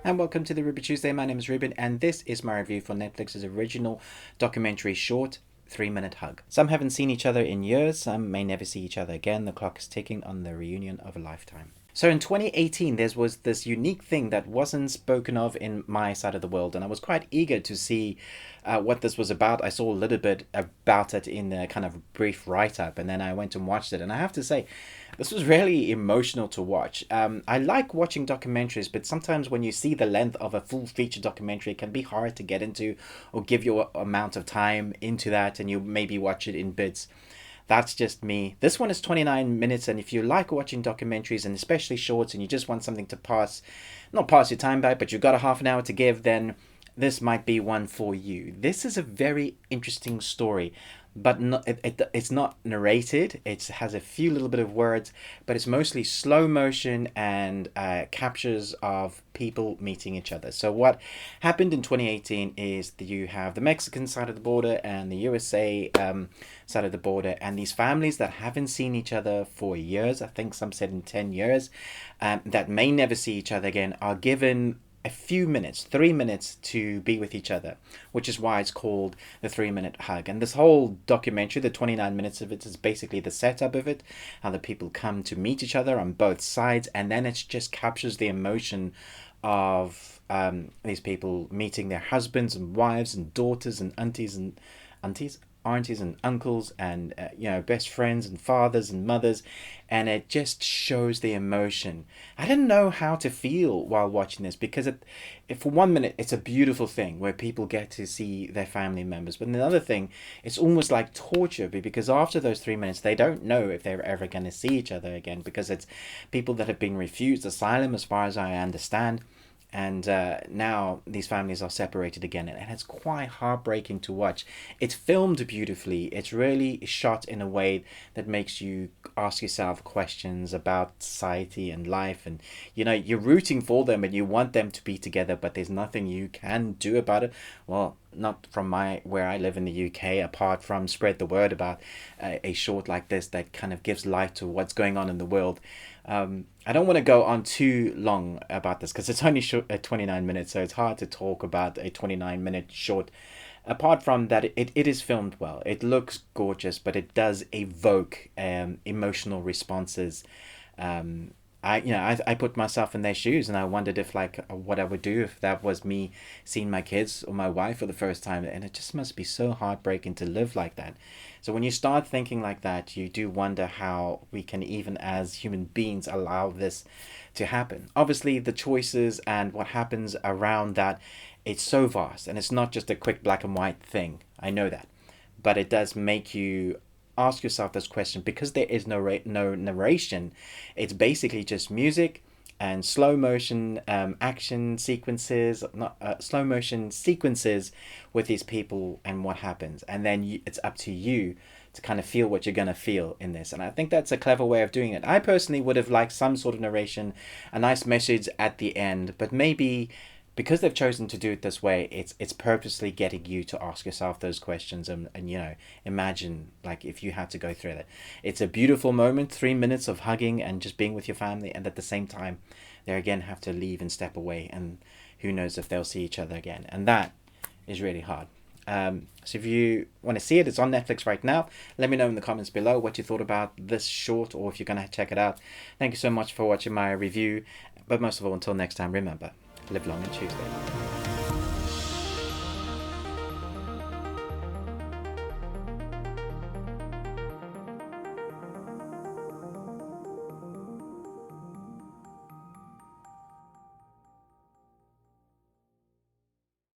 And welcome to the Ruby Tuesday. My name is Ruben, and this is my review for Netflix's original documentary short, 3 Minute Hug. Some haven't seen each other in years, some may never see each other again. The clock is ticking on the reunion of a lifetime. So in 2018, there was this unique thing that wasn't spoken of in my side of the world, and I was quite eager to see what this was about. I saw a little bit about it in the kind of brief write up, and then I went and watched it. And I have to say, this was really emotional to watch. I like watching documentaries, but sometimes when you see the length of a full feature documentary, it can be hard to get into or give you a amount of time into that, and you maybe watch it in bits. That's just me. This one is 29 minutes, and if you like watching documentaries and especially shorts and you just want something to not pass your time by, but you've got a half an hour to give, then this might be one for you. This is a very interesting story, but it's not narrated. It has a few little bit of words, but it's mostly slow motion and captures of people meeting each other. So what happened in 2018 is that you have the Mexican side of the border and the USA side of the border, and these families that haven't seen each other for years, I think some said in 10 years, that may never see each other again, are given a few minutes, 3 minutes to be with each other, which is why it's called the 3 Minute Hug. And this whole documentary, the 29 minutes of it, is basically the setup of it, how the people come to meet each other on both sides, and then it just captures the emotion of these people meeting their husbands and wives and daughters and aunties and uncles and best friends and fathers and mothers, and it just shows the emotion. I didn't know how to feel while watching this because for 1 minute it's a beautiful thing where people get to see their family members, but another thing, it's almost like torture because after those 3 minutes they don't know if they're ever going to see each other again, because it's people that have been refused asylum as far as I understand, and now these families are separated again, and it's quite heartbreaking to watch. It's filmed beautifully. It's really shot in a way that makes you ask yourself questions about society and life, and you're rooting for them and you want them to be together, but there's nothing you can do about it. Well, not from where I live in the UK, apart from spread the word about a short like this that kind of gives light to what's going on in the world. I don't want to go on too long about this because it's only 29 minutes, so it's hard to talk about a 29-minute short. Apart from that, it is filmed well. It looks gorgeous, but it does evoke emotional responses. I put myself in their shoes, and I wondered if what I would do if that was me seeing my kids or my wife for the first time, and it just must be so heartbreaking to live like that. So when you start thinking like that, you do wonder how we can, even as human beings, allow this to happen. Obviously, the choices and what happens around that, it's so vast, and it's not just a quick black and white thing. I know that, but it does make you ask yourself this question because there is no narration. It's basically just music and slow motion action sequences, not slow motion sequences with these people and what happens, and then it's up to you to kind of feel what you're going to feel in this. And I think that's a clever way of doing it. I personally would have liked some sort of narration, a nice message at the end, but maybe because they've chosen to do it this way, it's purposely getting you to ask yourself those questions, and imagine like if you had to go through that. It's a beautiful moment, 3 minutes of hugging and just being with your family, and at the same time they again have to leave and step away, and who knows if they'll see each other again, and that is really hard. So if you want to see it, it's on Netflix right now. Let me know in the comments below what you thought about this short, or if you're going to check it out. Thank you so much for watching my review, but most of all, until next time, remember, live long and Tuesday.